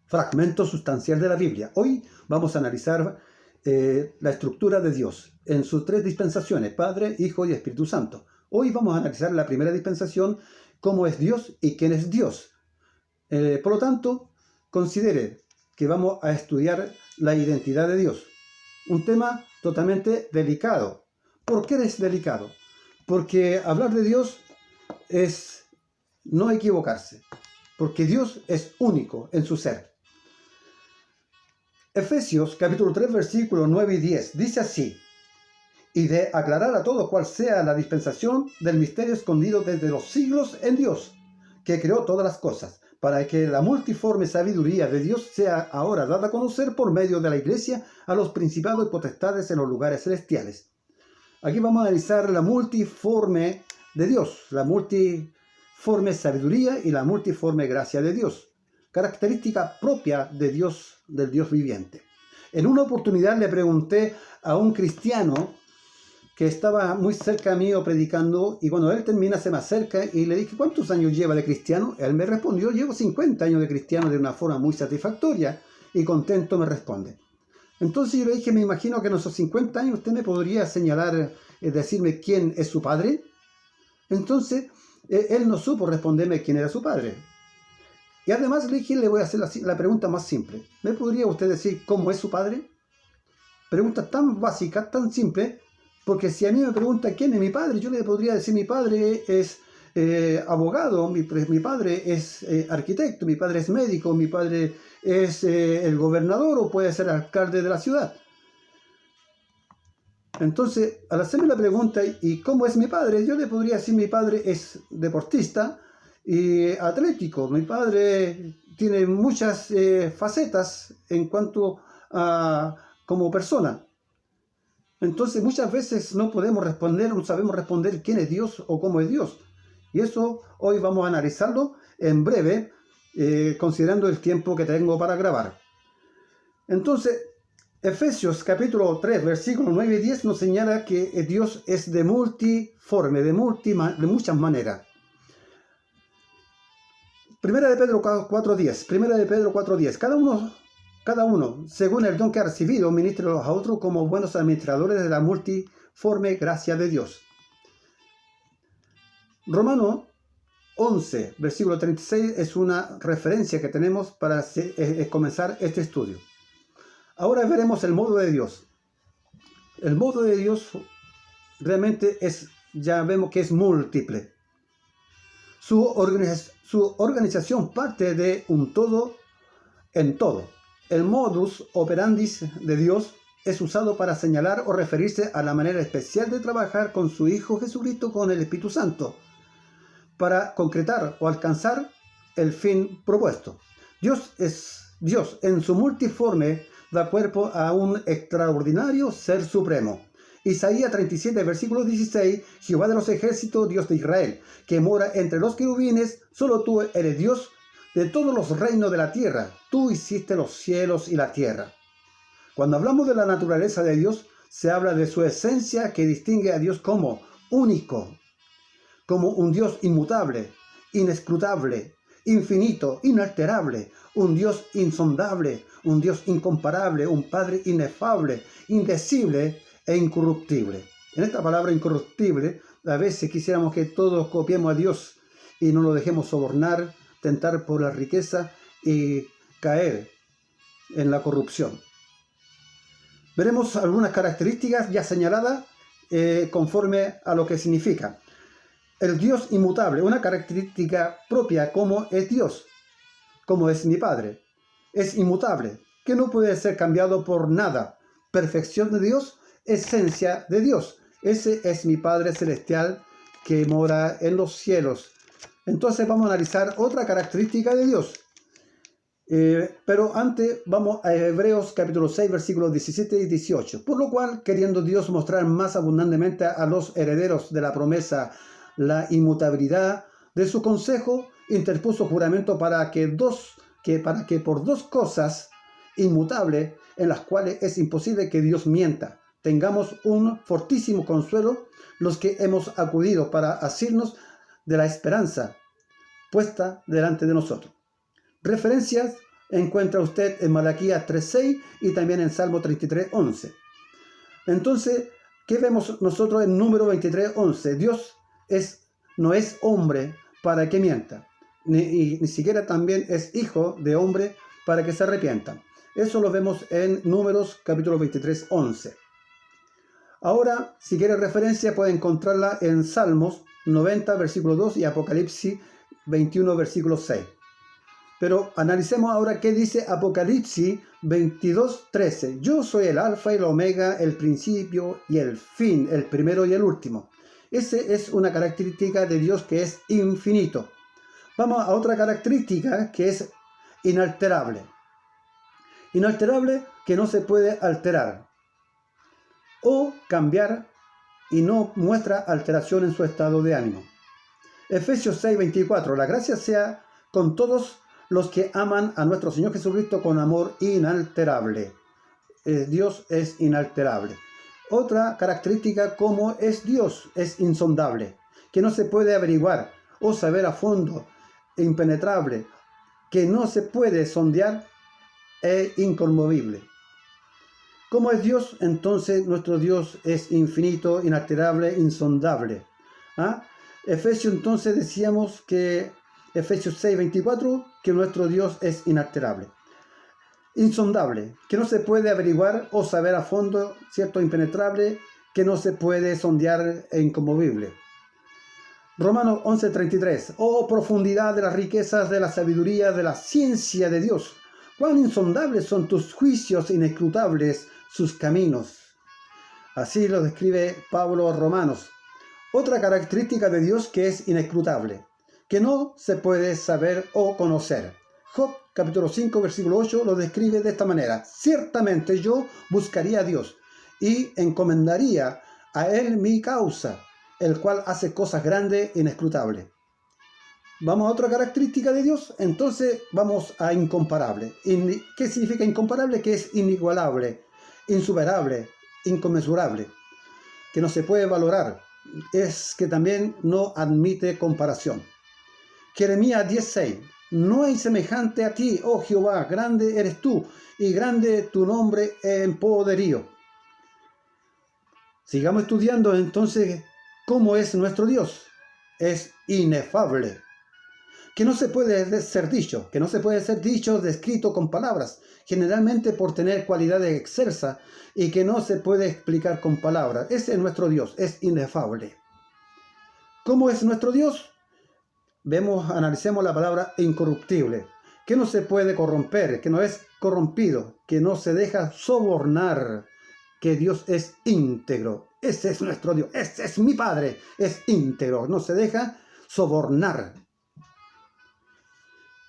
fragmento sustancial de la Biblia. Hoy vamos a analizar la estructura de Dios en sus tres dispensaciones, Padre, Hijo y Espíritu Santo. Hoy vamos a analizar la primera dispensación, cómo es Dios y quién es Dios. Por lo tanto, considere que vamos a estudiar la identidad de Dios. Un tema totalmente delicado. ¿Por qué es delicado? Porque hablar de Dios es no equivocarse, porque Dios es único en su ser. Efesios capítulo 3 versículos 9 y 10 dice así: y de aclarar a todos cuál sea la dispensación del misterio escondido desde los siglos en Dios, que creó todas las cosas, para que la multiforme sabiduría de Dios sea ahora dada a conocer por medio de la Iglesia a los principados y potestades en los lugares celestiales. Aquí vamos a analizar la multiforme de Dios, la multiforme sabiduría y la multiforme gracia de Dios, característica propia de Dios, del Dios viviente. En una oportunidad le pregunté a un cristiano que estaba muy cerca mío predicando, y cuando él termina se me acerca y le dije: ¿cuántos años lleva de cristiano? Él me respondió: llevo 50 años de cristiano, de una forma muy satisfactoria y contento me responde. Entonces yo le dije: me imagino que en esos 50 años usted me podría señalar, decirme quién es su padre. Entonces él no supo responderme quién era su padre. Y además le dije: le voy a hacer la pregunta más simple. ¿Me podría usted decir cómo es su padre? Pregunta tan básica, tan simple, porque si a mí me pregunta quién es mi padre, yo le podría decir: mi padre es abogado, mi padre es arquitecto, mi padre es médico, mi padre es el gobernador o puede ser alcalde de la ciudad. Entonces, al hacerme la pregunta ¿y cómo es mi padre?, yo le podría decir: mi padre es deportista y atlético, mi padre tiene muchas facetas en cuanto a como persona. Entonces muchas veces no podemos responder, no sabemos responder quién es Dios o cómo es Dios. Y eso hoy vamos a analizarlo en breve, considerando el tiempo que tengo para grabar. Entonces, Efesios capítulo 3, versículos 9 y 10 nos señala que Dios es de multiforme, de muchas maneras. Primera de Pedro 4.10. Cada uno, según el don que ha recibido, ministrelos a otros como buenos administradores de la multiforme gracia de Dios. Romanos 11, versículo 36, es una referencia que tenemos para comenzar este estudio. Ahora veremos el modo de Dios. El modo de Dios realmente ya vemos que es múltiple. Su organización parte de un todo en todo. El modus operandi de Dios es usado para señalar o referirse a la manera especial de trabajar con su Hijo Jesucristo, con el Espíritu Santo, para concretar o alcanzar el fin propuesto. Dios en su multiforme da cuerpo a un extraordinario ser supremo. Isaías 37, versículo 16, Jehová de los ejércitos, Dios de Israel, que mora entre los querubines, solo tú eres Dios de todos los reinos de la tierra, tú hiciste los cielos y la tierra. Cuando hablamos de la naturaleza de Dios, se habla de su esencia que distingue a Dios como único, como un Dios inmutable, inescrutable, infinito, inalterable, un Dios insondable, un Dios incomparable, un Padre inefable, indecible e incorruptible. En esta palabra incorruptible, a veces quisiéramos que todos copiemos a Dios y no lo dejemos sobornar, tentar por la riqueza y caer en la corrupción. Veremos algunas características ya señaladas conforme a lo que significa. El Dios inmutable, una característica propia como es Dios, como es mi Padre. Es inmutable, que no puede ser cambiado por nada. Perfección de Dios, esencia de Dios. Ese es mi Padre celestial que mora en los cielos. Entonces vamos a analizar otra característica de Dios. Pero antes vamos a Hebreos capítulo 6, versículos 17 y 18. Por lo cual, queriendo Dios mostrar más abundantemente a los herederos de la promesa la inmutabilidad de su consejo, interpuso juramento para que por dos cosas inmutables, en las cuales es imposible que Dios mienta, tengamos un fortísimo consuelo los que hemos acudido para asirnos de la esperanza puesta delante de nosotros. Referencias encuentra usted en Malaquías 3:6 y también en Salmo 33:11. Entonces, ¿qué vemos nosotros en número 23:11? Dios no es hombre para que mienta, ni siquiera también es hijo de hombre para que se arrepienta. Eso lo vemos en Números capítulo 23:11. Ahora, si quiere referencia, puede encontrarla en Salmos 90, versículo 2 y Apocalipsis 21, versículo 6. Pero analicemos ahora qué dice Apocalipsis 22:13. Yo soy el alfa y el omega, el principio y el fin, el primero y el último. Esa es una característica de Dios que es infinito. Vamos a otra característica que es inalterable. Inalterable que no se puede alterar o cambiar y no muestra alteración en su estado de ánimo. Efesios 6:24. La gracia sea con todos los que aman a nuestro Señor Jesucristo con amor inalterable. Dios es inalterable. Otra característica como es Dios, es insondable, que no se puede averiguar o saber a fondo, impenetrable, que no se puede sondear e inconmovible. ¿Cómo es Dios? Entonces nuestro Dios es infinito, inalterable, insondable. Efesios entonces decíamos que Efesios 6:24, que nuestro Dios es inalterable. Insondable, que no se puede averiguar o saber a fondo, ¿cierto? Impenetrable, que no se puede sondear e inconmovible. Romanos 11:33. Oh, profundidad de las riquezas de la sabiduría, de la ciencia de Dios. Cuán insondables son tus juicios, inescrutables sus caminos. Así lo describe Pablo a Romanos. Otra característica de Dios que es inescrutable, que no se puede saber o conocer. Job capítulo 5 versículo 8 lo describe de esta manera. Ciertamente yo buscaría a Dios y encomendaría a Él mi causa, el cual hace cosas grandes e inescrutables. Vamos a otra característica de Dios, entonces vamos a incomparable. ¿Qué significa incomparable? Que es inigualable, insuperable, inconmensurable, que no se puede valorar, es que también no admite comparación. Jeremías 10:6. No hay semejante a ti, oh Jehová, grande eres tú, y grande tu nombre en poderío. Sigamos estudiando entonces cómo es nuestro Dios. Es inefable, que no se puede ser dicho, descrito con palabras, generalmente por tener cualidades excelsas y que no se puede explicar con palabras. Ese es nuestro Dios, es inefable. ¿Cómo es nuestro Dios? Analicemos la palabra incorruptible, que no se puede corromper, que no es corrompido, que no se deja sobornar, que Dios es íntegro. Ese es nuestro Dios, ese es mi Padre, es íntegro, no se deja sobornar.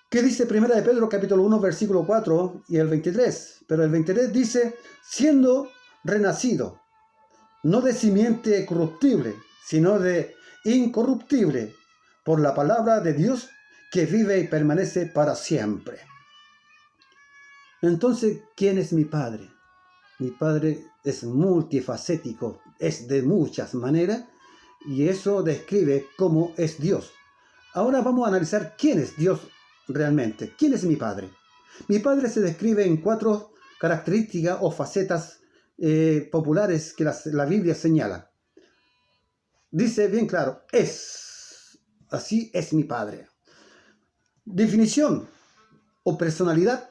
¿Qué dice 1 de Pedro capítulo 1 versículo 4 y el 23? Pero el 23 dice, siendo renacido, no de simiente corruptible, sino de incorruptible, por la palabra de Dios que vive y permanece para siempre. Entonces, ¿quién es mi Padre? Mi Padre es multifacético, es de muchas maneras, y eso describe cómo es Dios. Ahora vamos a analizar quién es Dios realmente. ¿Quién es mi Padre? Mi Padre se describe en 4 características o facetas populares que la Biblia señala. Dice bien claro, así es mi Padre. Definición o personalidad.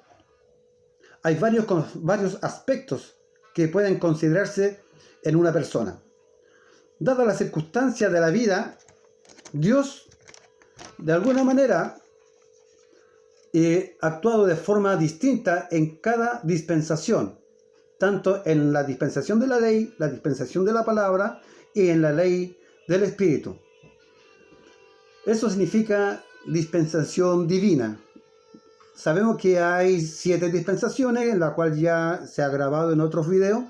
Hay varios aspectos que pueden considerarse en una persona. Dada la circunstancia de la vida, Dios, de alguna manera, ha actuado de forma distinta en cada dispensación, tanto en la dispensación de la ley, la dispensación de la palabra y en la ley del Espíritu. Eso significa dispensación divina. Sabemos que hay 7 dispensaciones, en la cual ya se ha grabado en otros videos,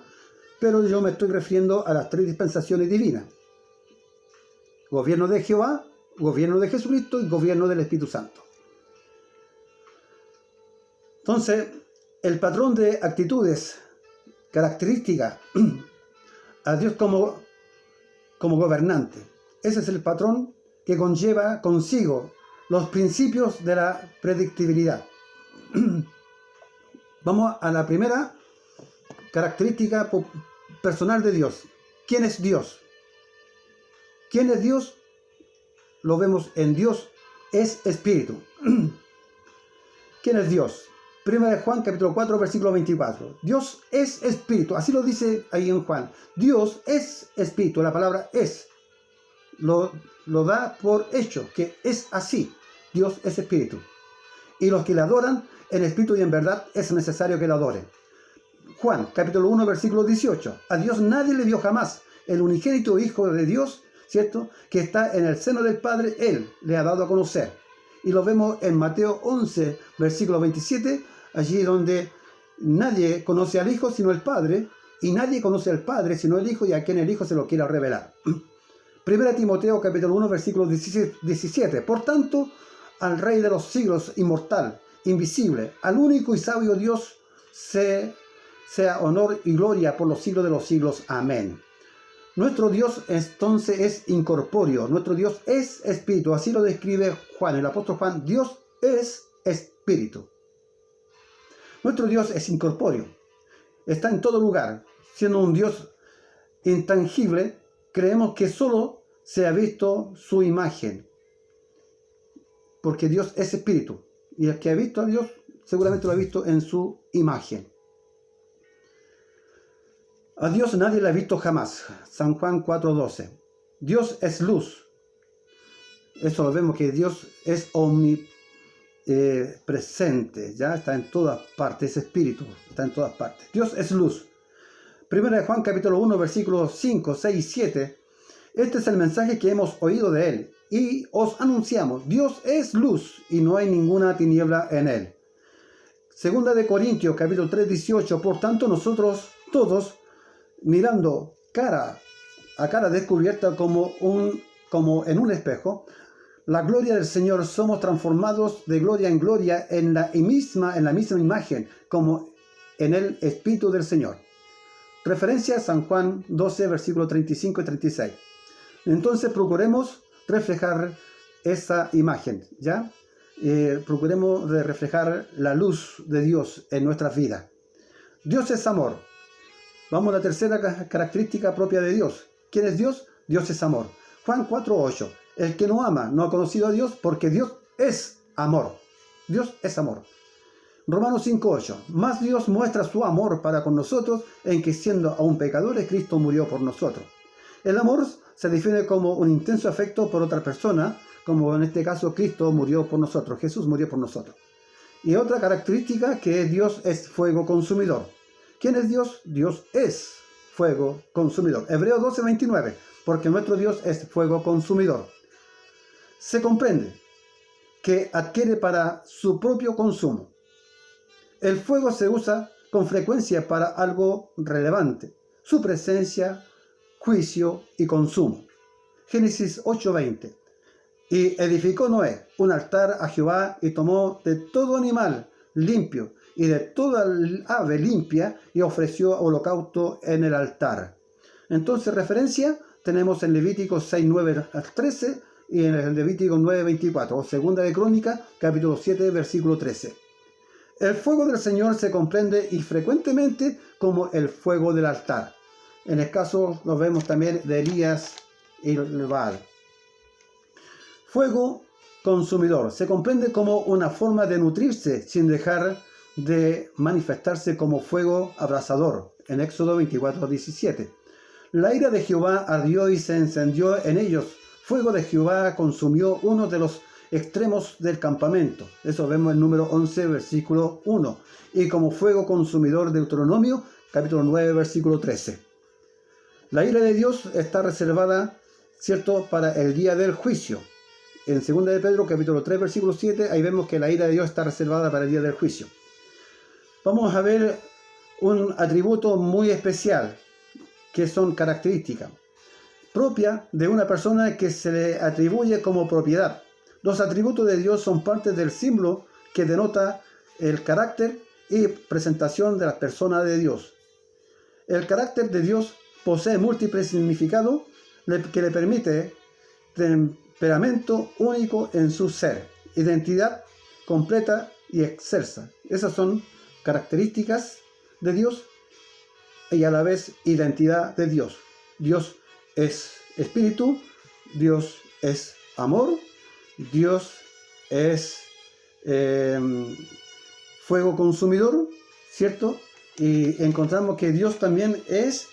pero yo me estoy refiriendo a las 3 dispensaciones divinas. Gobierno de Jehová, gobierno de Jesucristo y gobierno del Espíritu Santo. Entonces, el patrón de actitudes, características, a Dios como gobernante. Ese es el patrón que conlleva consigo los principios de la predictibilidad. Vamos a la primera característica personal de Dios. ¿Quién es Dios? ¿Quién es Dios? Lo vemos en Dios es espíritu. ¿Quién es Dios? Primera de Juan, capítulo 4, versículo 24. Dios es espíritu. Así lo dice ahí en Juan. Dios es espíritu. La palabra es. Lo da por hecho, que es así. Dios es espíritu. Y los que le adoran en espíritu y en verdad es necesario que lo adoren. Juan, capítulo 1, versículo 18. A Dios nadie le vio jamás. El unigénito Hijo de Dios, ¿cierto?, que está en el seno del Padre, Él le ha dado a conocer. Y lo vemos en Mateo 11, versículo 27, allí donde nadie conoce al Hijo sino el Padre, y nadie conoce al Padre sino el Hijo, y a quien el Hijo se lo quiera revelar. Primera Timoteo, capítulo 1, versículo 17. Por tanto, al Rey de los siglos, inmortal, invisible, al único y sabio Dios, sea honor y gloria por los siglos de los siglos. Amén. Nuestro Dios entonces es incorpóreo, nuestro Dios es espíritu, así lo describe Juan, el apóstol Juan. Dios es espíritu. Nuestro Dios es incorpóreo, está en todo lugar, siendo un Dios intangible. Creemos que solo se ha visto su imagen, porque Dios es espíritu, y el que ha visto a Dios seguramente lo ha visto en su imagen. A Dios nadie le ha visto jamás. San Juan 4:12. Dios es luz. Eso lo vemos, que Dios es omnipresente, ya está en todas partes, es espíritu, está en todas partes. Dios es luz. Primera de Juan capítulo 1, versículos 5, 6 y 7. Este es el mensaje que hemos oído de Él y os anunciamos. Dios es luz y no hay ninguna tiniebla en Él. Segunda de Corintios capítulo 3, 18. Por tanto, nosotros todos, mirando cara a cara descubierta como en un espejo, la gloria del Señor, somos transformados de gloria en gloria en la misma imagen, como en el Espíritu del Señor. Referencia a San Juan 12, versículos 35 y 36. Entonces procuremos reflejar esa imagen, ¿ya? Procuremos reflejar la luz de Dios en nuestras vidas. Dios es amor. Vamos a la tercera característica propia de Dios. ¿Quién es Dios? Dios es amor. Juan 4:8. El que no ama no ha conocido a Dios, porque Dios es amor. Dios es amor. Romanos 5:8. Mas Dios muestra su amor para con nosotros en que, siendo aún pecadores, Cristo murió por nosotros. El amor se define como un intenso afecto por otra persona, como en este caso Cristo murió por nosotros, Jesús murió por nosotros. Y otra característica, que Dios es fuego consumidor. ¿Quién es Dios? Dios es fuego consumidor. Hebreos 12:29. Porque nuestro Dios es fuego consumidor. Se comprende que adquiere para su propio consumo. El fuego se usa con frecuencia para algo relevante: su presencia, juicio y consumo. Génesis 8:20. Y edificó Noé un altar a Jehová y tomó de todo animal limpio y de toda ave limpia y ofreció holocausto en el altar. Entonces, referencia tenemos en Levítico 6:9 al 13 y en el Levítico 9:24, o Segunda de Crónicas, capítulo 7, versículo 13. El fuego del Señor se comprende y frecuentemente como el fuego del altar. En el caso lo vemos también de Elías y Baal. Fuego consumidor se comprende como una forma de nutrirse sin dejar de manifestarse como fuego abrasador, en Éxodo 24:17. La ira de Jehová ardió y se encendió en ellos. Fuego de Jehová consumió uno de los extremos del campamento. Eso vemos en número 11, versículo 1. Y como fuego consumidor, Deuteronomio, capítulo 9, versículo 13. La ira de Dios está reservada, ¿cierto?, para el día del juicio. En 2 de Pedro, capítulo 3, versículo 7, ahí vemos que la ira de Dios está reservada para el día del juicio. Vamos a ver un atributo muy especial, que son características propias de una persona que se le atribuye como propiedad. Los atributos de Dios son parte del símbolo que denota el carácter y presentación de la persona de Dios. El carácter de Dios posee múltiples significados que le permite temperamento único en su ser, identidad completa y excelsa. Esas son características de Dios y a la vez identidad de Dios. Dios es espíritu, Dios es amor, Dios es fuego consumidor, ¿cierto? Y encontramos que Dios también es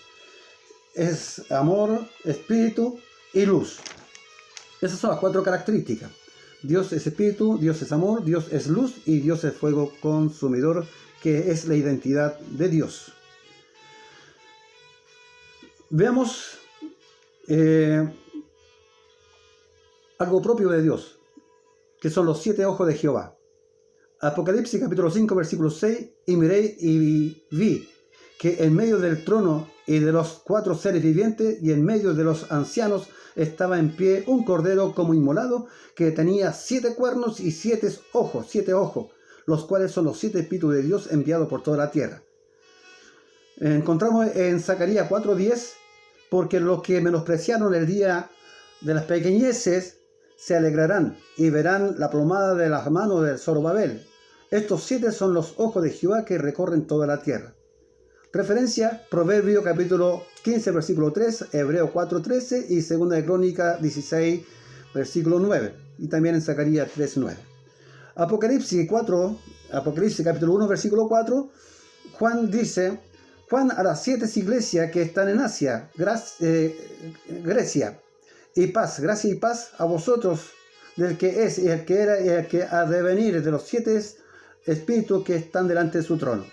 amor, espíritu y luz. Esas son las 4 características. Dios es espíritu, Dios es amor, Dios es luz y Dios es fuego consumidor, que es la identidad de Dios. Veamos algo propio de Dios, que son los 7 ojos de Jehová. Apocalipsis capítulo 5 versículo 6: y miré y vi que en medio del trono y de los 4 seres vivientes y en medio de los ancianos estaba en pie un cordero como inmolado, que tenía 7 cuernos y 7 ojos, los cuales son los 7 espíritus de Dios enviados por toda la tierra. Encontramos en Zacarías 4:10: porque los que menospreciaron el día de las pequeñeces se alegrarán y verán la plomada de las manos del Zorobabel. Estos 7 son los ojos de Jehová que recorren toda la tierra. Referencia: Proverbio capítulo 15 versículo 3, Hebreo 4:13 y 2 de Crónica 16 versículo 9, y también en Zacarías 3:9. Apocalipsis capítulo 1 versículo 4, Juan dice: Juan a las 7 iglesias que están en Asia, Grecia y paz, gracia y paz a vosotros, del que es y el que era y el que ha de venir, de los 7 espíritus que están delante de su trono.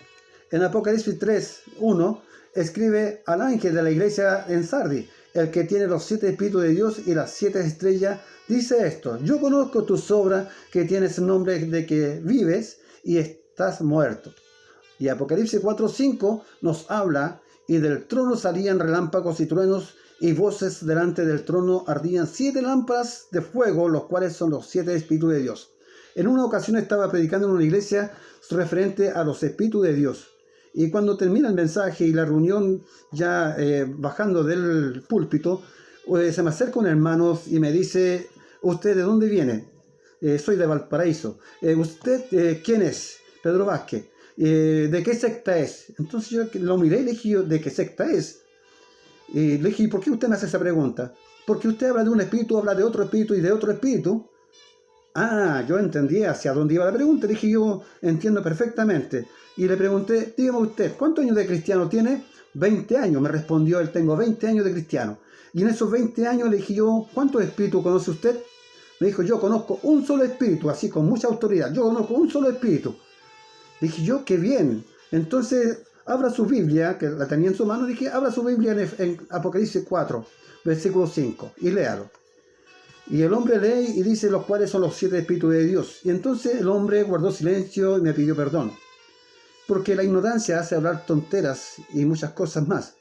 En Apocalipsis 3:1 escribe al ángel de la iglesia en Sardi, el que tiene los 7 espíritus de Dios y las 7 estrellas, dice esto: yo conozco tus obras, que tienes nombre de que vives y estás muerto. Y Apocalipsis 4:5 nos habla: y del trono salían relámpagos y truenos, y voces delante del trono ardían 7 lámparas de fuego, los cuales son los 7 espíritus de Dios. En una ocasión estaba predicando en una iglesia referente a los espíritus de Dios. Y cuando termina el mensaje y la reunión, ya bajando del púlpito, se me acerca un hermano y me dice: ¿usted de dónde viene? Soy de Valparaíso. ¿Usted quién es? Pedro Vázquez. ¿De qué secta es? Entonces yo lo miré y le dije: ¿de qué secta es? Y le dije: ¿por qué usted me hace esa pregunta? Porque usted habla de un espíritu, habla de otro espíritu y de otro espíritu. Ah, yo entendí hacia dónde iba la pregunta. Le dije: yo entiendo perfectamente. Y le pregunté: dígame usted, ¿cuántos años de cristiano tiene? 20 años, me respondió él: tengo 20 años de cristiano. Y en esos 20 años le dije yo: ¿cuántos espíritus conoce usted? Me dijo: yo conozco un solo espíritu, así con mucha autoridad. Yo conozco un solo espíritu. Le dije yo: qué bien. Entonces, abra su Biblia, que la tenía en su mano. Dije: abra su Biblia en Apocalipsis 4, versículo 5, y léalo. Y el hombre lee y dice: los cuales son los 7 espíritus de Dios. Y entonces el hombre guardó silencio y me pidió perdón, porque la ignorancia hace hablar tonteras y muchas cosas más.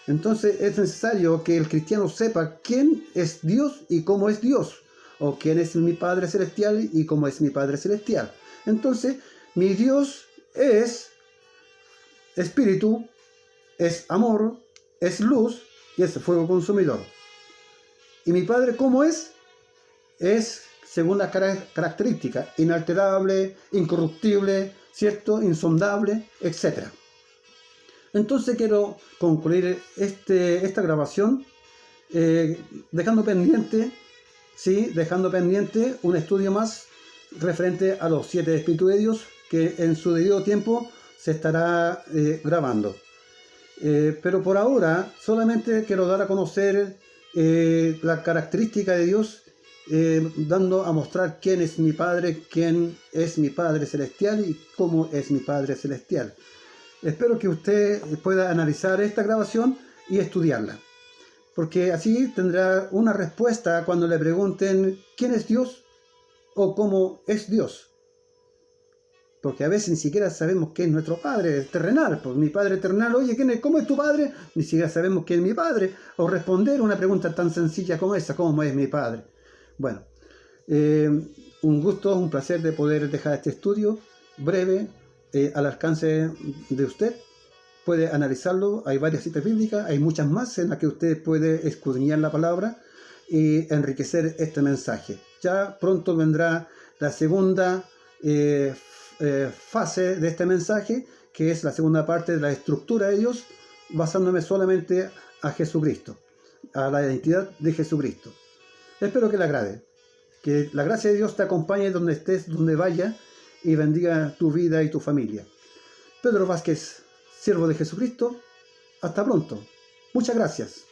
Entonces es necesario que el cristiano sepa quién es Dios y cómo es Dios, o quién es mi Padre Celestial y cómo es mi Padre Celestial. Entonces, mi Dios es espíritu, es amor, es luz y es fuego consumidor. ¿Y mi Padre cómo es? Es según las características: inalterable, incorruptible, ¿cierto?, insondable, etc. Entonces quiero concluir esta grabación dejando pendiente un estudio más referente a los 7 espíritus de Dios, que en su debido tiempo se estará grabando. Pero por ahora solamente quiero dar a conocer la característica de Dios, dando a mostrar quién es mi Padre Celestial y cómo es mi Padre Celestial. Espero que usted pueda analizar esta grabación y estudiarla, porque así tendrá una respuesta cuando le pregunten quién es Dios o cómo es Dios. Porque a veces ni siquiera sabemos quién es nuestro Padre terrenal. Pues mi Padre terrenal: oye, ¿cómo es tu Padre? Ni siquiera sabemos quién es mi Padre. O responder una pregunta tan sencilla como esa: ¿cómo es mi Padre? Bueno, un gusto, un placer de poder dejar este estudio breve al alcance de usted. Puede analizarlo. Hay varias citas bíblicas, hay muchas más en las que usted puede escudriñar la palabra y enriquecer este mensaje. Ya pronto vendrá la segunda fase de este mensaje, que es la segunda parte de la estructura de Dios, basándome solamente a Jesucristo, a la identidad de Jesucristo. Espero que le agrade. Que la gracia de Dios te acompañe donde estés, donde vaya, y bendiga tu vida y tu familia. Pedro Vázquez, siervo de Jesucristo. Hasta pronto. Muchas gracias.